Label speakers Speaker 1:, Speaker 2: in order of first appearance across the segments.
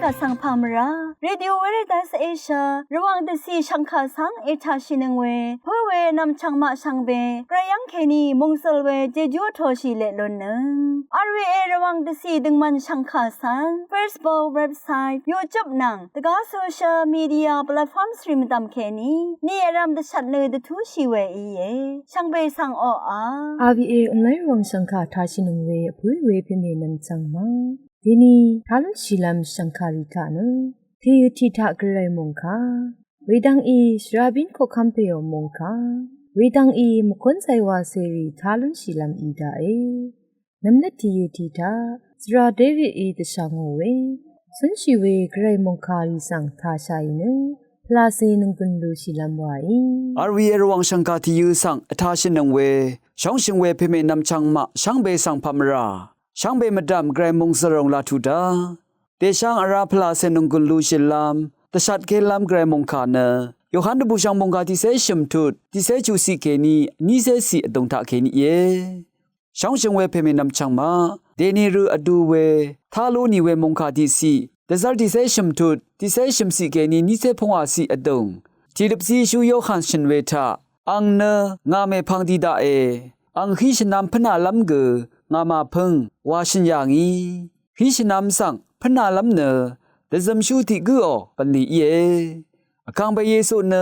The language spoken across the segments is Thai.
Speaker 1: กะสังพามราเรดิโอเวเรตัสเอเชียระวังเดซีชังคาสังเอชาชินึงเวเพื่อเวนำชังมาชังเบกระยังเคนีมงสลเวเจจูโทชิเลลนนึงRVA ระวังเดซีดึงมันชังคาสัง Facebook เว็บไซต์ YouTube นังตะกาโซเชียลมีเดียแพลตฟอร์มสตรีมตามเคนีนี่รำเดชัดเลยเดทูชีเวอีเยชังเบสังอ
Speaker 2: RVA ออนไลน์วังชังคาทาชินึงเวผู้เวเปเมนันจังมาဒီနီထာလရှိလမ်ရှန်ခါရီကနတီယူတီထဂရိုင်မုန်ခါဝေဒန်အီစရာဘင်ခိုခမ်ပေယမုန်ခါဝေဒန်အီမကွန်ဆိုင်ဝါဆေရီထာလရှိလမ်အီဒါအေနမ်လက်တီယူတီထစရာဒေးဗစ်အီတရှောင်းဝေဆွန်ရှိဝေဂရိုင်မုန်ခါရီဆန်သာရှိုင်နဖလာစေနုန်ကွန်လူရှိလမ်ဝါအီ
Speaker 3: RVA ရဝံရှန်ခါတီယူဆန်အထာရှင်နံဝေရှောင်းရှင်ဝေဖေမေနမ်ချန်မရှန်ဘေဆန်ဖမရာช่างเบมดัมไกรมงสรงลาทุดาเดช่างอาราพลาเซนุงกุลูชิลามตชัดเคลามไกรมงคาเนโยฮันดบูช่างมงกาที่เซชิมทุดที่เซจูซีเคนีนี่เซซีอดงทาเคนีเยช่างเชงเวเพเมนัมช่างมาเดนีรูอดูเวทาลูนีเวมงคาที่ซีเดซัลที่เซชิมทุดที่เซชิมซีเคนีนี่เซพงอาซีอดงจีดบซีชูโยฮันชินเวทาอังเนงาเมพังดีดาเออังฮิชนามพนาลัมเกงามาพึงวาชินยางีฮิชนามสังพนาลัมเนเดซัมชูติกุอปันลีเยอคังเบเยซุเน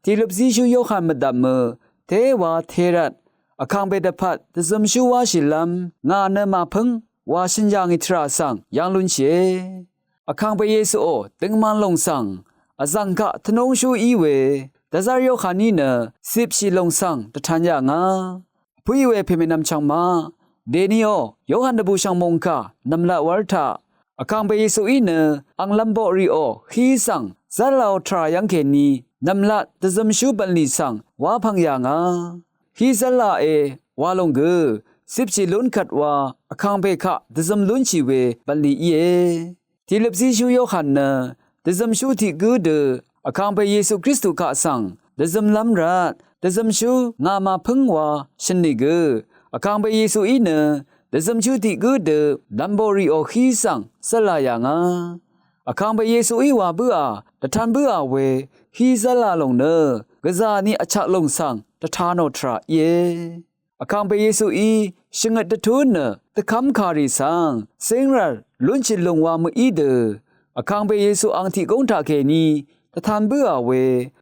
Speaker 3: ทีลบซีชูโยฮันมดัมเมเทวาเทรัตอคังเบดพัดเดซัมชูวาชิลัมงาเนมาพึงวาชินยางีทราสังยังลุนเชอคังเบเยซุโอตึงมันลงสังอซังกะทนงชูอีเวดะซาโยคานีเนสิบชิลงสังตะทันยางาผู้เวเพเมนัมชังมาเดนิโอโยฮันดบูชังมงคานำละวัลทาอคังเบยิสุอีเนอังลัมโบริโอฮีสังซาลาวทรายังเคนีนำละตะซัมชูบันลีสังวาพังยางาฮีซาลาเอวาลงเกสิบชิลุนขัดวาอคังเบคะตะซัมลุนชีเวบันลีเยทีลบซีชูโยฮันเนตะซัมชูติกูเดอคังเบเยซูคริสต์คะสังตะซัมลัมรัดตะซัมชูงามาพึงวาชนิเกอคังเบเยซูอีเนเดซัมชูติกูเดดัมโบริโอฮีซังสลายางาอคังเบเยซูอีวาบัวตะทันบัวเวฮีซาลาลงเนกะซานีอะชะลงซังตะทาโนทราเยอคังเบเยซูอีชิงะตะทุนเนตะคัมคาริซังเซงรัลลุนชิลงวามอีเดอคังเบเยซูอังทิกงทาเคนีตะทันบัวเว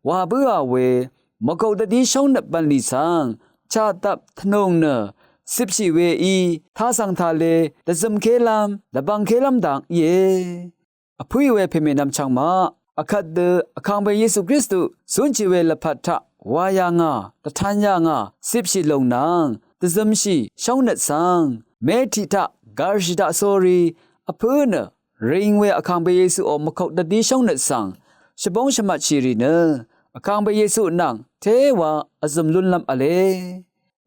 Speaker 3: วาบัวเวมะกอตะดีช่องนับบันลีซังชาตับทนงเนสิบชีเวอีท่าสังทาเลดะซัมเคลัมดะบังเคลัมดังเยอพุยเวเพเมนัมชังมาอคัดเดอคังเบเยซูคริสต์สุนจิเวละพัทธะวายางาตะทันยางาสิบชีลงนางดะซัมชีช่องนัดสังเมทิทะกาชิดะโซรีอพุเนริงเวอคังเบเยซูอมะขอกดะดีช่องนัดสังชะบงชะมัดชีรีเนอคังเบเยซูนังเทวาอะซัมลุนลัมอะเล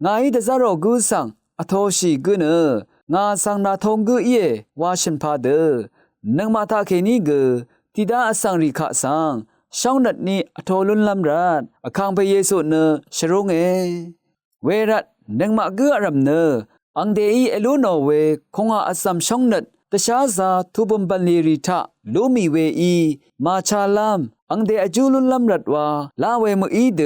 Speaker 3: งาอีดะซาโรกูสังอโทชีกุเนงาสังนาทงกุเยวาชินพาเดนังมาทาเคนีกติดาอสังริคะสังช่องนัดนี้อโทลุนลัมรัดอคังเบเยซูเนชรงเอเวรัดนังมากุอรัมเนอังเดอีเอลูโนเวคงอาอสัมช่องนัดตะชาซาทุบมบันลีริทะลูมีเวอีมาชาลัมอังเดอจูลุนลัมรัดวาลาเวมอีเด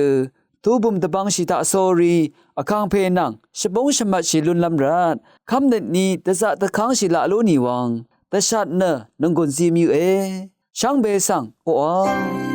Speaker 3: ทูบุมตะบังชิตาโซรีอคังเพนังชบงชมัดชิลุนลำรัดคำเด็ดนี้ตะสะตะคังชิละโลนีวังตะชัดเนนังกุนซีมิวเอช่างเบสังโออา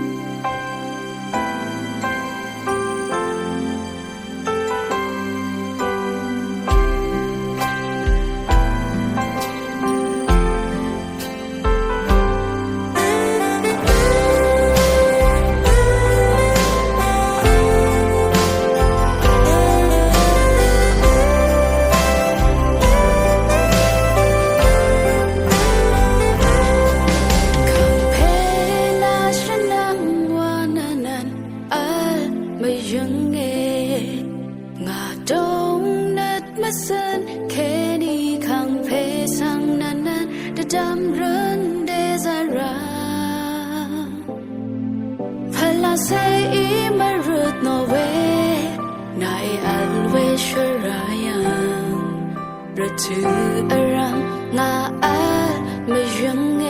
Speaker 4: ถืออรังงาอาไม่ยังเง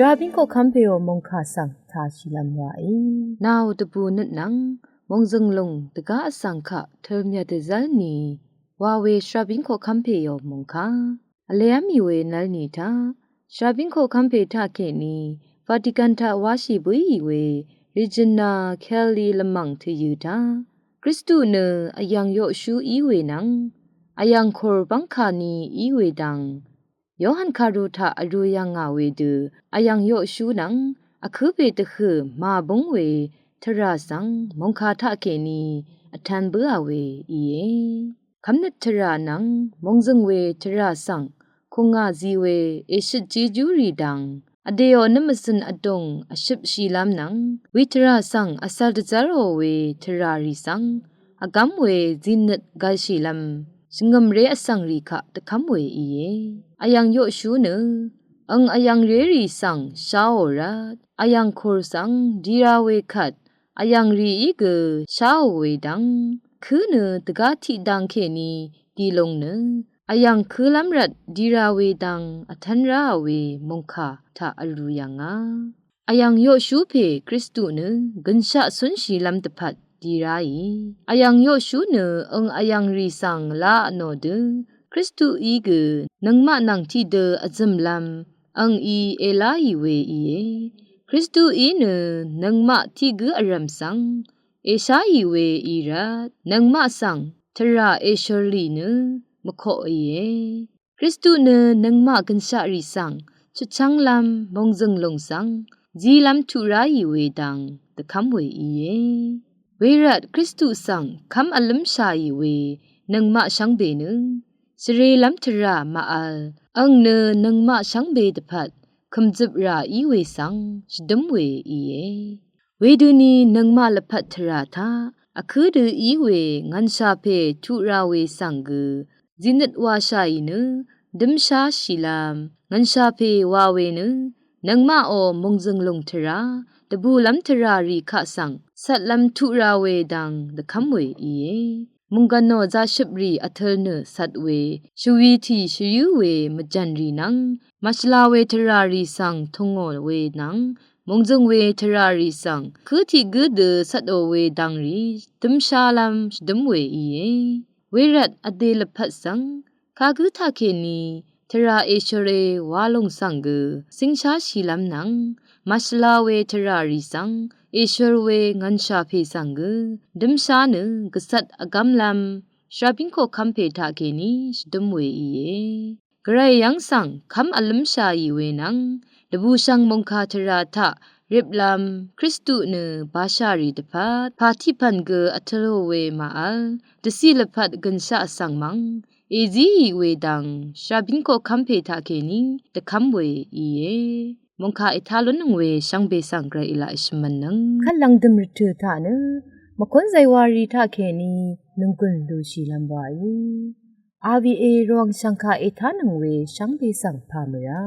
Speaker 2: ราบิงก็คัมเพโอมงคาสังทาชิลัมวาอีนาวตะปูนึดนังมงซึงลงตะกาสังขะเทอมยาเตซัลนีวาเวชราบิงก็คัมเพโอมงคาอเลมีเวนัลนีทาชราบิงก็คัมเพทาเกนีวาติกันทาวาชิบุยเวริจินาแคลลีละมังเทยูทาคริสตุเนอยังโยชูอีเวนังอายังโครบังคานีอีเวดังโยฮันคารูทาอรูยังงาเวดูอายังโยชูนังอะคือเปตะคือมาบงเวทราสังมงคาทะเกนีอทันเบือเวอีเอคำนัทรานังมงซึงเวทราสังคงงาซีเวเอชิจีจูรีดังอเดโอนมสันอดงอชิบชีลามนังวิทราสังอสัลจารโอเวทรารีสังอากำเวจินนกาชีลามสงมเรอสังรีคะตะคำเวอีเออายังโยชูเนอังอายังเรรีสังชาโอรัดอายังโครสังดีราเวคัดอายังรีอีเกชาโอเวดังคือเนตะกาทิดังเคนีดีลงเนอายังคือลำรัดดีราเวดังอทันราเวมงคาทาอรูยังอายังโยชูเพคริสตุเนกันชะสุนชีลำตะพัดดีราอีอายังโยชูเนอังอายังรีสังลาโนเดคริสตุอีเกนังมะนังที่เดอซัมลัมอังอีเอลาอีเวอีคริสตุอีเนนังมะที่เกอรัมสังเอชาอีเวอีรัดนังมะสังทราเอชอลีเนมะโคอีคริสตุเนนังมะกันชะรีสังชุชังลัมมงซึงลงสังจีลัมทุราอีเวดังตะคัมเวอีเวรัดคริสตุสังคัมอัลลัมชาอีเวนังมะชังเบเนสเรลัมทรามาอัลอังเนนังมะชังเบตพัดคำจิบราอีเวสังชดมเวอีเวดูนีนังมะละพัดทราทาอะคือดูอีเวงันชาเพทุราเวสังกจินดวาชาอีเนดัมชาชิลามงันชาเพวาเวเนนังมะโอมงซึงลงทราตะบูลัมทรารีคะสังสัตลัมทุราเวดังตะคัมเวอีมุงกันโนซาชิบรีอัทเทเนสัตเวชูวีทีชยูเวมจันรีนังมัชลาเวทรารีสังทงโอเวนังมงจงเวทรารีสังคือที่กึดสัตโอเวดังรีตึมชาลัมดมเวอีเวรัดอเดลพัดสังคากุทาเคนีทราเอชเรวาลงสังกสิงชาชีลัมนังมัชลาเวทรารีสังเอชเรเวงันชาเพสังกดัมชาเนกษัตอากำลัมชราบิงโคคัมเพทาเคนีดมเวอีกระไรยังสังคัมอัลลัมชาอีเวนังดบูชังมงคาทราทะริบลัมคริสตุเนบาชารีตพัดพาทิพันเกอัทโลเวมาอัลดสีลพัดกันชาสังมังเอซีเวดังชราบิงโคคัมเพทาเคนีตะคัมเวอีมงคาอิทาลุนงเวชังเบสังไกรอิลาอิชมันนังขันลังดมรถือทานะมคนไซวารีทาเคนีนุงกุนดูชีลัมบายRVA รองสังคาอิทานังเวชังเบสังพามรา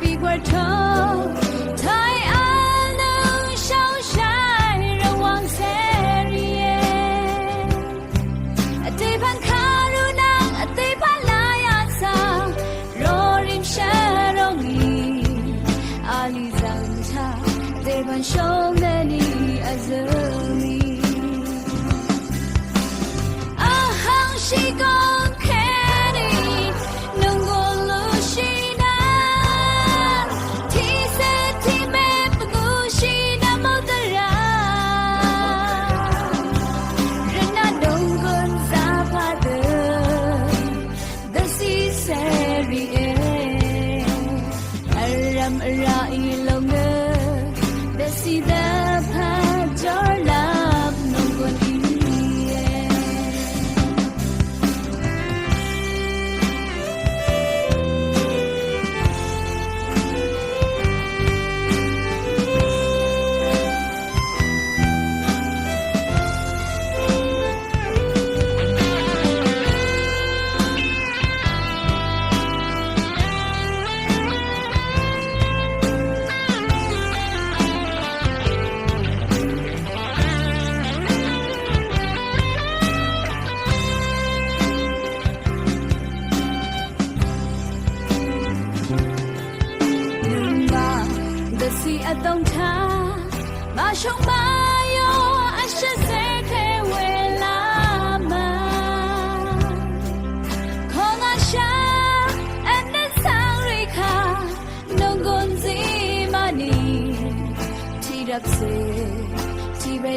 Speaker 4: Be where told, tie I know shall shine one serie. A day pan karuna, a day pan layasa, roaring shadow me. Ali Zanta, day pan show many as me. Ah, how she gone. He said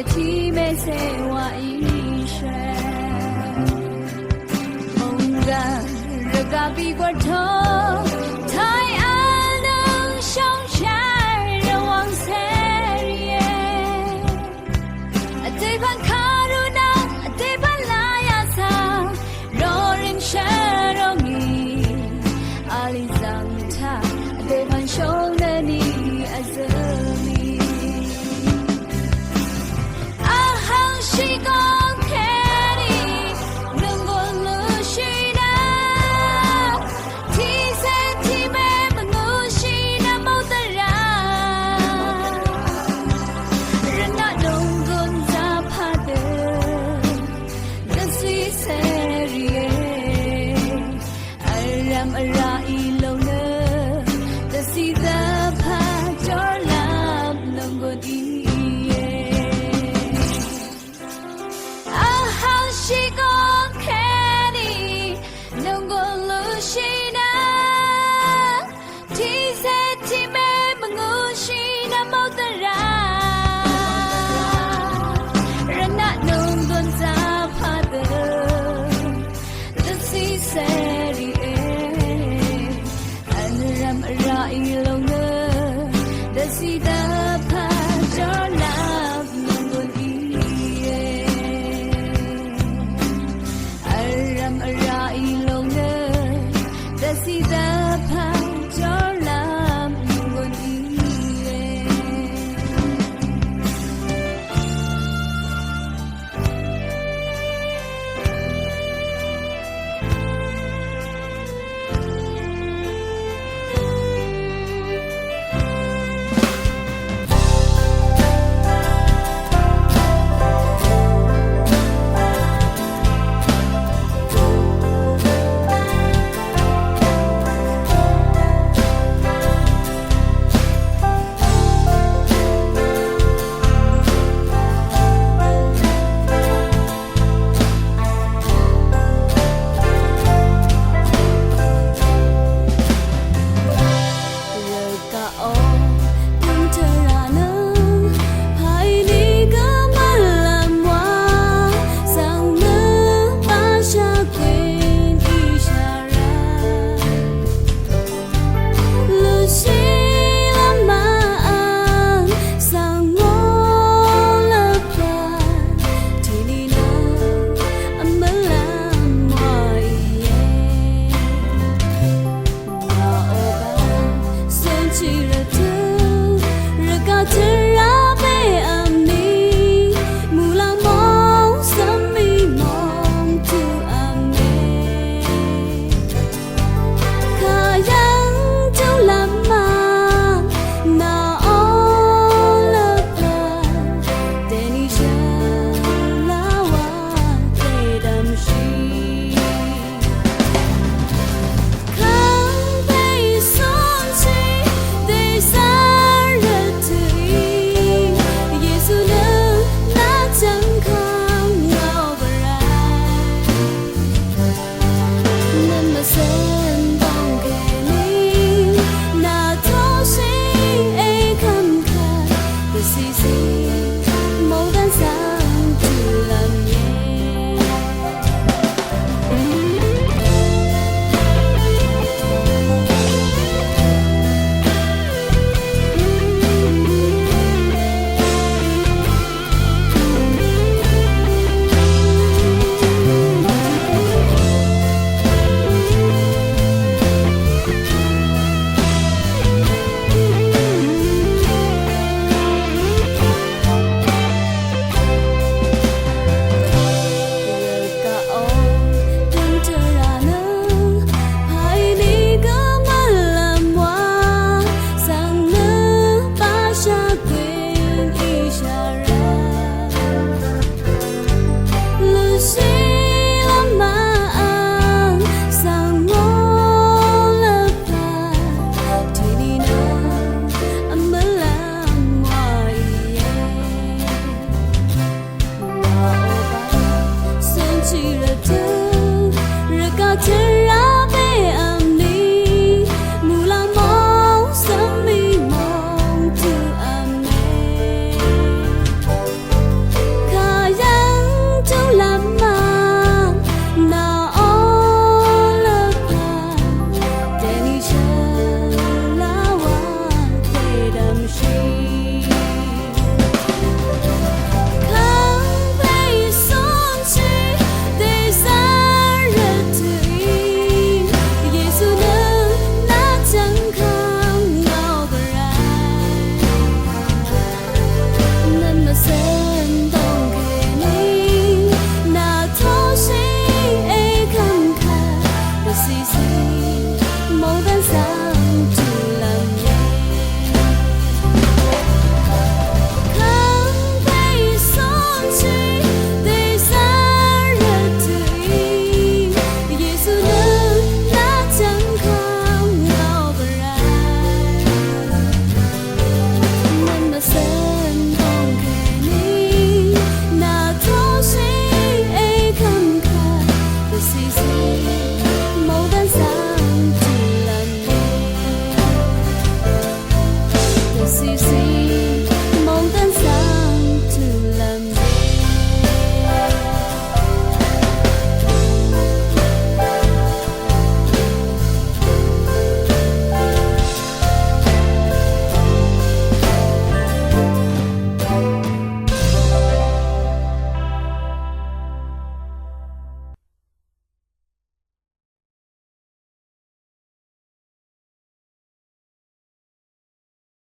Speaker 4: 提没谁话一生，梦干热嘎比过头。